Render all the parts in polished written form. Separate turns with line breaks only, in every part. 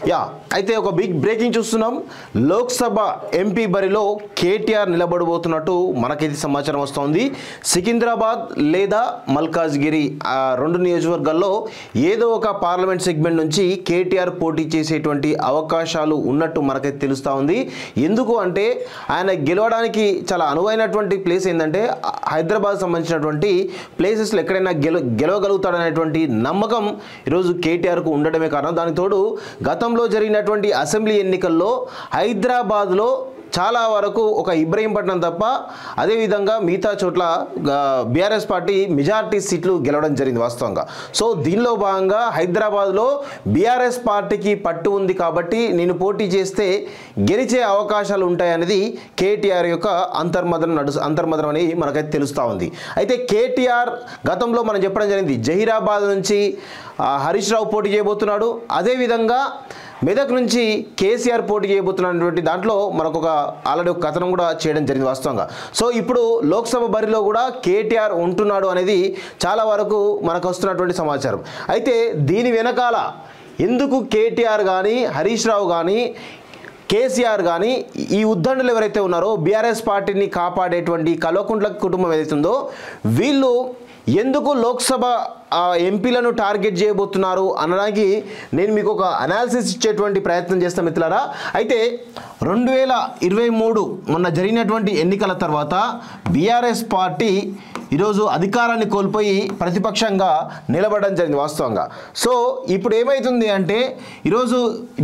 Yeah అయితే ఒక big breaking చూస్తున్నాం. లోక్సభ ఎంపీ బరిలో కేటీఆర్ నిలబడబోతున్నట్టు మనకైతే సమాచారం వస్తోంది. సికింద్రాబాద్ లేదా మల్కాజ్గిరి రెండు నియోజకవర్గాల్లో ఏదో ఒక పార్లమెంట్ సెగ్మెంట్ నుంచి కేటీఆర్ పోటీ చేసేటువంటి అవకాశాలు ఉన్నట్టు మనకైతే తెలుస్తూ ఉంది. ఎందుకు అంటే ఆయన గెలవడానికి చాలా అనువైనటువంటి ప్లేస్ ఏంటంటే హైదరాబాద్ సంబంధించినటువంటి ప్లేసెస్లో ఎక్కడైనా గెలవగలుగుతాడనేటువంటి నమ్మకం ఈరోజు కేటీఆర్కు ఉండడమే కారణం. దానికి తోడు గతంలో జరిగినటువంటి అసెంబ్లీ ఎన్నికల్లో హైదరాబాద్లో చాలా వరకు ఒక ఇబ్రహీంపట్నం తప్ప అదేవిధంగా మిగతా చోట్ల బీఆర్ఎస్ పార్టీ మెజారిటీ సీట్లు గెలవడం జరిగింది వాస్తవంగా. సో దీనిలో భాగంగా హైదరాబాద్లో బీఆర్ఎస్ పార్టీకి పట్టు ఉంది కాబట్టి నేను పోటీ చేస్తే గెలిచే అవకాశాలు ఉంటాయనేది కేటీఆర్ యొక్క అంతర్మదనం అని మనకైతే తెలుస్తూ ఉంది. అయితే కేటీఆర్ గతంలో మనం చెప్పడం జరిగింది జహీరాబాద్ నుంచి హరీష్ రావు పోటీ చేయబోతున్నాడు, అదేవిధంగా మెదక్ నుంచి కేసీఆర్ పోటీ చేయబోతున్నటువంటి దాంట్లో మనకు ఆల్రెడీ ఒక కథనం కూడా చేయడం జరిగింది వాస్తవంగా. సో ఇప్పుడు లోక్సభ బరిలో కూడా కేటీఆర్ ఉంటున్నాడు అనేది చాలా వరకు మనకు వస్తున్నటువంటి సమాచారం. అయితే దీని వెనకాల ఎందుకు కేటీఆర్ కానీ హరీష్ రావు కానీ కేసీఆర్ కానీ ఈ ఉద్దండులు ఎవరైతే ఉన్నారో బీఆర్ఎస్ పార్టీని కాపాడేటువంటి కల్వకుంట్ల కుటుంబం ఏదైతే ఉందో వీళ్ళు ఎందుకు లోక్సభ ఎంపీలను టార్గెట్ చేయబోతున్నారు అనడానికి నేను మీకు ఒక అనాలిసిస్ ఇచ్చేటువంటి ప్రయత్నం చేస్తాను మిత్రులారా. అయితే 2023 మొన్న జరిగినటువంటి ఎన్నికల తర్వాత బీఆర్ఎస్ పార్టీ ఈరోజు అధికారాన్ని కోల్పోయి ప్రతిపక్షంగా నిలబడడం జరిగింది వాస్తవంగా. సో ఇప్పుడు ఏమవుతుంది అంటే ఈరోజు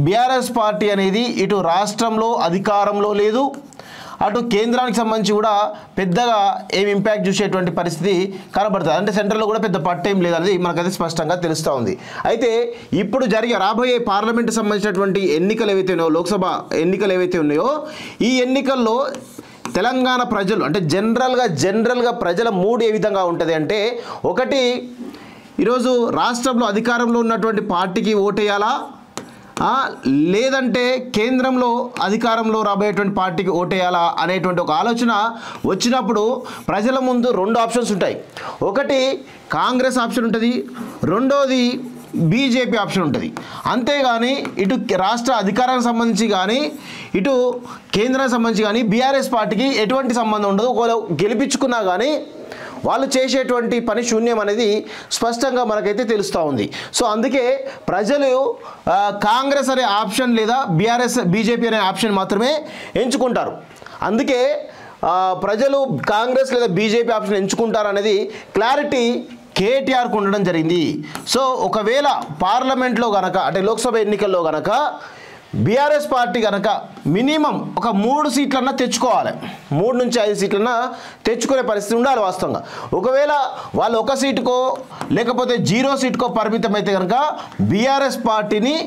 బీఆర్ఎస్ పార్టీ అనేది ఇటు రాష్ట్రంలో అధికారంలో లేదు, అటు కేంద్రానికి సంబంధించి కూడా పెద్దగా ఏం ఇంపాక్ట్ చూసేటువంటి పరిస్థితి కనబడుతుంది. అంటే సెంట్రల్లో కూడా పెద్ద పట్టు ఏం లేదనేది మనకైతే స్పష్టంగా తెలుస్తూ ఉంది. అయితే ఇప్పుడు రాబోయే పార్లమెంటు సంబంధించినటువంటి ఎన్నికలు ఏవైతే ఉన్నాయో, లోక్సభ ఎన్నికలు ఏవైతే ఉన్నాయో ఈ ఎన్నికల్లో తెలంగాణ ప్రజలు అంటే జనరల్గా ప్రజల మూడ్ ఏ విధంగా ఉంటుంది అంటే, ఒకటి ఈరోజు రాష్ట్రంలో అధికారంలో ఉన్నటువంటి పార్టీకి ఓటేయాలా, లేదంటే కేంద్రంలో అధికారంలో రాబోయేటువంటి పార్టీకి ఓటేయాలా అనేటువంటి ఒక ఆలోచన వచ్చినప్పుడు ప్రజల ముందు రెండు ఆప్షన్స్ ఉంటాయి. ఒకటి కాంగ్రెస్ ఆప్షన్ ఉంటుంది, రెండోది బీజేపీ ఆప్షన్ ఉంటుంది. అంతేగాని ఇటు రాష్ట్ర అధికారానికి సంబంధించి కానీ ఇటు కేంద్రానికి సంబంధించి కానీ బీఆర్ఎస్ పార్టీకి ఎటువంటి సంబంధం ఉండదు. ఒకవేళ గెలిపించుకున్నా కానీ వాళ్ళు చేసేటువంటి పని శూన్యం అనేది స్పష్టంగా మనకైతే తెలుస్తూ ఉంది. సో అందుకే ప్రజలు కాంగ్రెస్ అనే ఆప్షన్ లేదా బీజేపీ అనే ఆప్షన్ మాత్రమే ఎంచుకుంటారు. అందుకే ప్రజలు కాంగ్రెస్ లేదా బీజేపీ ఆప్షన్ ఎంచుకుంటారు అనేది క్లారిటీ కేటీఆర్కు ఉండడం జరిగింది. సో ఒకవేళ పార్లమెంట్లో కనుక అంటే లోక్సభ ఎన్నికల్లో కనుక బీఆర్ఎస్ పార్టీ కనుక మినిమం ఒక 3 సీట్లన్నా తెచ్చుకోవాలి, 3 నుంచి 5 సీట్లన్నా తెచ్చుకునే పరిస్థితి ఉండాలి వాస్తవంగా. ఒకవేళ వాళ్ళు 1 సీటుకో లేకపోతే 0 సీటుకో పరిమితం అయితే కనుక బీఆర్ఎస్ పార్టీని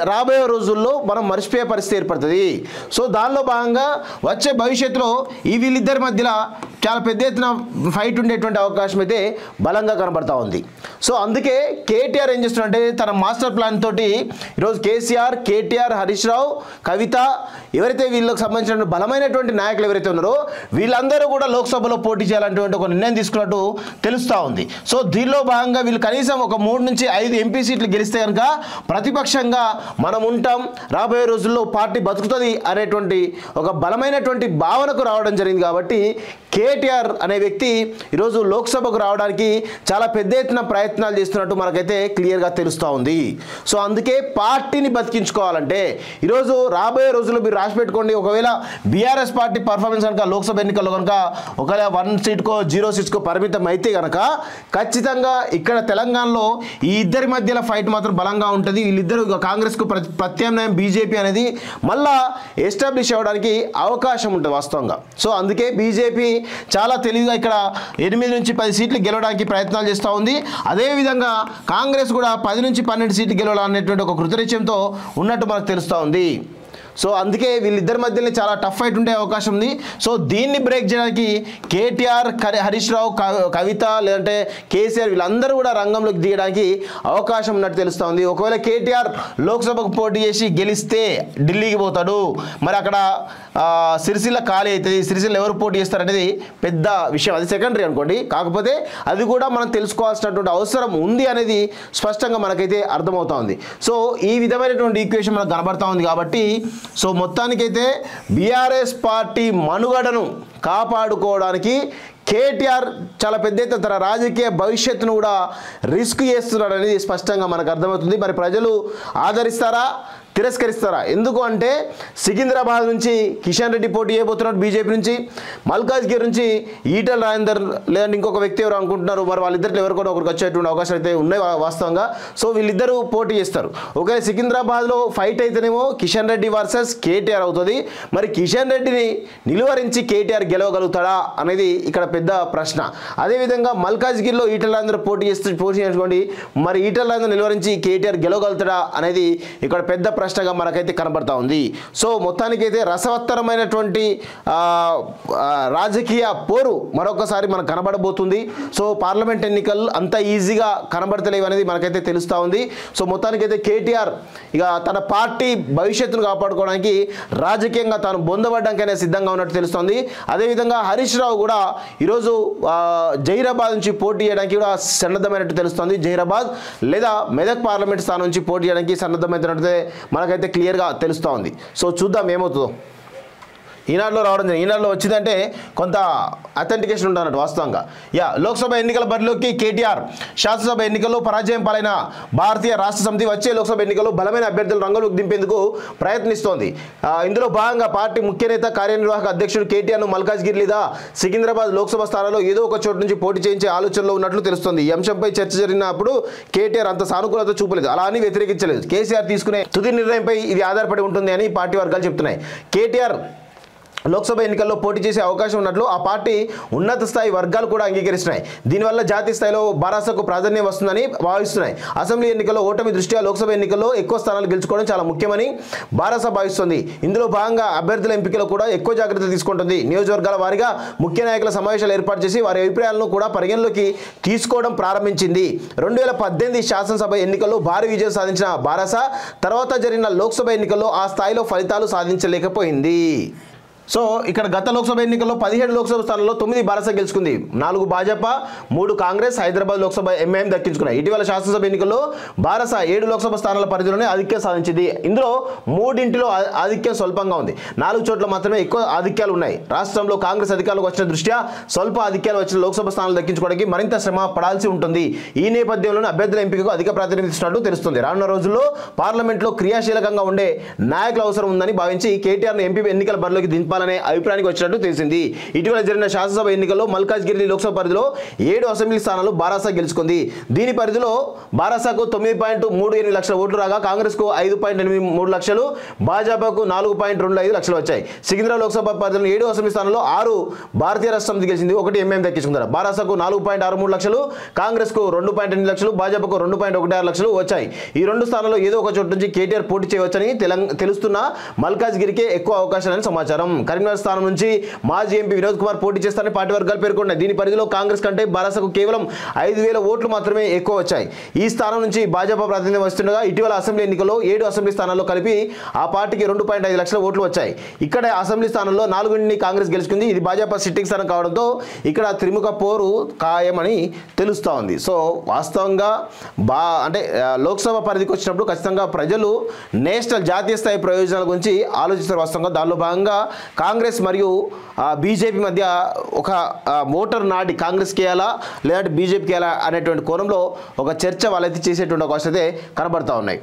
రాబోయే రోజుల్లో మనం మర్చిపోయే పరిస్థితి ఏర్పడుతుంది. సో దానిలో భాగంగా వచ్చే భవిష్యత్తులో వీళ్ళిద్దరి మధ్యలో చాలా పెద్ద ఎత్తున ఫైట్ ఉండేటువంటి అవకాశం అయితే బలంగా కనబడతా ఉంది. సో అందుకే కేటీఆర్ ఏం చేస్తున్నారంటే తన మాస్టర్ ప్లాన్ తోటి ఈరోజు కేటీఆర్ హరీష్ రావు కవిత ఎవరైతే వీళ్ళకి సంబంధించిన బలమైనటువంటి నాయకులు ఎవరైతే ఉన్నారో వీళ్ళందరూ కూడా లోక్సభలో పోటీ చేయాలనేటువంటి ఒక నిర్ణయం తీసుకున్నట్టు తెలుస్తూ ఉంది. సో దీనిలో భాగంగా వీళ్ళు కనీసం ఒక 3 నుంచి 5 ఎంపీ సీట్లు గెలిస్తే కనుక ప్రతిపక్షంగా మనం ఉంటాం, రాబోయే రోజుల్లో పార్టీ బతుకుతుంది అనేటువంటి ఒక బలమైనటువంటి భావనకు రావడం జరిగింది. కాబట్టి కేటీఆర్ అనే వ్యక్తి ఈరోజు లోక్సభకు రావడానికి చాలా పెద్ద ఎత్తున ప్రయత్నాలు చేస్తున్నట్టు మనకైతే క్లియర్గా తెలుస్తూ ఉంది. సో అందుకే పార్టీని బతికించుకోవాలంటే ఈరోజు రాబోయే రోజుల్లో మీరు రాసి పెట్టుకోండి, ఒకవేళ బీఆర్ఎస్ పార్టీ పర్ఫార్మెన్స్ కనుక లోక్సభ ఎన్నికల్లో కనుక ఒకవేళ 1 సీట్కో 0 సీట్స్కో పరిమితం అయితే కనుక ఖచ్చితంగా ఇక్కడ తెలంగాణలో ఈ ఇద్దరి మధ్యలో ఫైట్ మాత్రం బలంగా ఉంటుంది. వీళ్ళిద్దరూ కాంగ్రెస్కు ప్రత్యామ్నాయం బీజేపీ అనేది మళ్ళా ఎస్టాబ్లిష్ అవ్వడానికి అవకాశం ఉంటుంది వాస్తవంగా. సో అందుకే బీజేపీ చాలా తెలివిగా ఇక్కడ 8 నుంచి 10 సీట్లు గెలవడానికి ప్రయత్నాలు చేస్తూ ఉంది. అదేవిధంగా కాంగ్రెస్ కూడా 10 నుంచి 12 సీట్లు గెలవాలనేటువంటి ఒక కృతనిశ్చయంతో ఉన్నట్టు మనకు తెలుస్తూ ఉంది. సో అందుకే వీళ్ళిద్దరి మధ్యలో చాలా టఫ్ ఫైట్ ఉండే అవకాశం ఉంది. సో దీన్ని బ్రేక్ చేయడానికి కేటీఆర్, హరీష్ రావు, కవిత లేదంటే కేసీఆర్ వీళ్ళందరూ కూడా రంగంలోకి దిగడానికి అవకాశం ఉన్నట్టు తెలుస్తూ ఉంది. ఒకవేళ కేటీఆర్ లోక్సభకు పోటీ చేసి గెలిస్తే ఢిల్లీకి పోతాడు. మరి అక్కడ సిరిసిల్ల ఖాళీ అవుతుంది. సిరిసిల్ల ఎవరు పోటీ చేస్తారనేది పెద్ద విషయం, అది సెకండరీ అనుకోండి. కాకపోతే అది కూడా మనం తెలుసుకోవాల్సినటువంటి అవసరం ఉంది అనేది స్పష్టంగా మనకైతే అర్థమవుతా ఉంది. సో ఈ విధమైనటువంటి ఈక్వేషన్ మనకు కనబడతా ఉంది. కాబట్టి సో మొత్తానికైతే బీఆర్ఎస్ పార్టీ మనుగడను కాపాడుకోవడానికి కేటీఆర్ చాలా పెద్ద ఎత్తున తన రాజకీయ భవిష్యత్తును కూడా రిస్క్ చేస్తున్నాడు అనేది స్పష్టంగా మనకు అర్థమవుతుంది. మరి ప్రజలు ఆదరిస్తారా, తిరస్కరిస్తారా? ఎందుకు అంటే సికింద్రాబాద్ నుంచి కిషన్ రెడ్డి పోటీ చేయబోతున్నాడు బీజేపీ నుంచి, మల్కాజ్గిరి నుంచి ఈటల రాజేందర్ లేదంటే ఇంకొక వ్యక్తి ఎవరు అనుకుంటున్నారు. మరి వాళ్ళిద్దరిలో ఎవరికో ఒకరికి వచ్చేటువంటి అవకాశాలు అయితే ఉన్నాయి వాస్తవంగా. సో వీళ్ళిద్దరూ పోటీ చేస్తారు. ఒకవేళ సికింద్రాబాద్లో ఫైట్ అయితేనేమో కిషన్ రెడ్డి వర్సెస్ కేటీఆర్ అవుతుంది. మరి కిషన్ రెడ్డిని నిలువరించి కేటీఆర్ గెలవగలుగుతాడా అనేది ఇక్కడ పెద్ద ప్రశ్న. అదేవిధంగా మల్కాజ్గిరిలో ఈటల రాజేందర్ పోటీ చేసుకోండి, మరి ఈటల రాజేందర్ నిలువరించి కేటీఆర్ గెలవగలుగుతాడా అనేది ఇక్కడ పెద్ద ప్రశ్నగా మనకైతే కనబడతా ఉంది. సో మొత్తానికైతే రసవత్తరమైనటువంటి రాజకీయ పోరు మరొకసారి మనకు కనబడబోతుంది. సో పార్లమెంట్ ఎన్నికలు అంత ఈజీగా కనబడతలేవు అనేది మనకైతే తెలుస్తూ ఉంది. సో మొత్తానికైతే కేటీఆర్ ఇక తన పార్టీ భవిష్యత్తును కాపాడుకోవడానికి రాజకీయంగా తాను బొందబడ్డానికైనా సిద్ధంగా ఉన్నట్టు తెలుస్తోంది. అదేవిధంగా హరీష్ రావు కూడా ఈరోజు జహీరాబాద్ నుంచి పోటీ చేయడానికి కూడా సన్నద్ధమైనట్టు తెలుస్తోంది. జహీరాబాద్ లేదా మెదక్ పార్లమెంట్ స్థానం నుంచి పోటీ చేయడానికి సన్నద్ధమైనట్టు మనకైతే క్లియర్గా తెలుస్తూ ఉంది. సో చూద్దాం ఏమవుతుందో. ఈనాడులో రావడం జరిగింది. ఈనాడులో వచ్చిందంటే కొంత అథెంటికేషన్ ఉందన్నట్టు వాస్తవంగా. లోక్సభ ఎన్నికల బరిలోకి కేటీఆర్, శాసనసభ ఎన్నికల్లో పరాజయం పాలైన భారతీయ రాష్ట్ర సమితి వచ్చే లోక్సభ ఎన్నికల్లో బలమైన అభ్యర్థులు రంగంలోకి దింపేందుకు ప్రయత్నిస్తోంది. ఇందులో భాగంగా పార్టీ ముఖ్య నేత, కార్యనిర్వాహక అధ్యక్షుడు కేటీఆర్ను మల్కాజ్గిరి లేదా సికింద్రాబాద్ లోక్సభ స్థానాల్లో ఏదో ఒక చోటు నుంచి పోటీ చేయించే ఆలోచనలో ఉన్నట్లు తెలుస్తోంది. ఈ అంశంపై చర్చ జరిగినప్పుడు కేటీఆర్ అంత సానుకూలత చూపలేదు, అలా అని వ్యతిరేకించలేదు. కేసీఆర్ తీసుకునే తుది నిర్ణయంపై ఇది ఆధారపడి ఉంటుంది అని పార్టీ వర్గాలు చెప్తున్నాయి. కేటీఆర్ లోక్సభ ఎన్నికల్లో పోటీ చేసే అవకాశం ఉన్నట్లు ఆ పార్టీ ఉన్నత స్థాయి వర్గాలు కూడా అంగీకరిస్తున్నాయి. దీనివల్ల జాతీయ స్థాయిలో బారాసకు ప్రాధాన్యం వస్తుందని భావిస్తున్నాయి. అసెంబ్లీ ఎన్నికల్లో ఓటమి దృష్ట్యా లోక్సభ ఎన్నికల్లో ఎక్కువ స్థానాలు గెలుచుకోవడం చాలా ముఖ్యమని బారాస భావిస్తుంది. ఇందులో భాగంగా అభ్యర్థుల ఎంపికలో కూడా ఎక్కువ జాగ్రత్తలు తీసుకుంటుంది. నియోజకవర్గాల వారీగా ముఖ్య నాయకుల సమావేశాలు ఏర్పాటు చేసి వారి అభిప్రాయాలను కూడా పరిగణలోకి తీసుకోవడం ప్రారంభించింది. 2018 శాసనసభ ఎన్నికల్లో భారీ విజయం సాధించిన బారాస తర్వాత జరిగిన లోక్సభ ఎన్నికల్లో ఆ స్థాయిలో ఫలితాలు సాధించలేకపోయింది. సో ఇక్కడ గత లోక్సభ ఎన్నికల్లో 17 లోక్సభ స్థానాల్లో 9 బారాస గెలుచుకుంది, 4 భాజపా, 3 కాంగ్రెస్, హైదరాబాద్ లోక్సభ ఎంఐఎం దక్కించుకున్నాయి. ఇటీవల శాసనసభ ఎన్నికల్లో బారాస 7 లోక్సభ స్థానాల పరిధిలోనే ఆధిక్యం సాధించింది. ఇందులో 3 ఆధిక్యం స్వల్పంగా ఉంది, 4 చోట్ల మాత్రమే ఎక్కువ ఆధిక్యాలు ఉన్నాయి. రాష్ట్రంలో కాంగ్రెస్ అధికారులకు వచ్చిన దృష్ట్యా స్వల్ప ఆధిక్యాలు వచ్చిన లోక్సభ స్థానాలు దక్కించుకోవడానికి మరింత శ్రమ పడాల్సి ఉంటుంది. ఈ నేపథ్యంలోనే అభ్యర్థుల ఎంపికకు అధిక ప్రాధాన్యత ఇస్తున్నట్టు తెలుస్తుంది. రానున్న రోజుల్లో పార్లమెంట్లో క్రియాశీలకంగా ఉండే నాయకుల అవసరం ఉందని భావించి కేటీఆర్ను ఎంపీ ఎన్నికల బరిలోకి దింపాలనే అభిప్రాయానికి వచ్చినట్టు తెలిసింది. ఇటీవల జరిగిన శాసనసభ ఎన్నికల్లో మల్కాజ్గిరి లోక్సభ పరిధిలో 7 అసెంబ్లీ స్థానాలు బారాస గెలుచుకుంది. దీని పరిధిలో బారాసకు 9.38 లక్షల ఓట్లు రాగా కాంగ్రెస్కు 5.83 లక్షలు, భాజపాకు 4.25 లక్షలు వచ్చాయి. సికింద్రాబాద్ లోక్సభ పరిధిలో 7 అసెంబ్లీ స్థానాల్లో 6 భారతీయ రాష్ట్ర సమితి గెలిచింది, 1 ఎంఐఎం దక్కించుకున్నారు. బారాసకు 4.63 లక్షలు, కాంగ్రెస్కు 2.8 లక్షలు, భాజపాకు 2.16 లక్షలు వచ్చాయి. ఈ 2 స్థానాల్లో ఏదో ఒక చోటు నుంచి కేటీఆర్ పోటీ చేయవచ్చని తెలుస్తున్న మల్కాజ్గిరికే ఎక్కువ అవకాశాలని సమాచారం. కరీంనగర్ స్థానం నుంచి మాజీ ఎంపీ వినోద్ కుమార్ పోటీ చేస్తారని పార్టీ వర్గాలు పేర్కొన్నాయి. దీని పరిధిలో కాంగ్రెస్ కంటే బారాసకు కేవలం 5,000 ఓట్లు మాత్రమే ఎక్కువ వచ్చాయి. ఈ స్థానం నుంచి భాజపా ప్రాతినిధ్యం వస్తుండగా ఇటీవల అసెంబ్లీ ఎన్నికల్లో 7 అసెంబ్లీ స్థానాల్లో కలిపి ఆ పార్టీకి 2.5 లక్షల ఓట్లు వచ్చాయి. ఇక్కడ అసెంబ్లీ స్థానంలో 4 కాంగ్రెస్ గెలుచుకుంది. ఇది భాజపా సిట్టింగ్ స్థానం కావడంతో ఇక్కడ త్రిముఖ పోరు ఖాయమని తెలుస్తూ ఉంది. సో వాస్తవంగా అంటే లోక్సభ పరిధికి వచ్చినప్పుడు ఖచ్చితంగా ప్రజలు నేషనల్ జాతీయ స్థాయి ప్రయోజనాల గురించి ఆలోచిస్తారు. వాస్తవంగా దానిలో భాగంగా కాంగ్రెస్ మరియు బీజేపీ మధ్య ఒక మోటార్ నాటి కాంగ్రెస్కి వేయాలా లేదంటే బీజేపీకి వేయాలా అనేటువంటి కోణంలో ఒక చర్చ వాళ్ళైతే చేసేటువంటి అవకాశాలు అయితే కనబడతా ఉన్నాయి.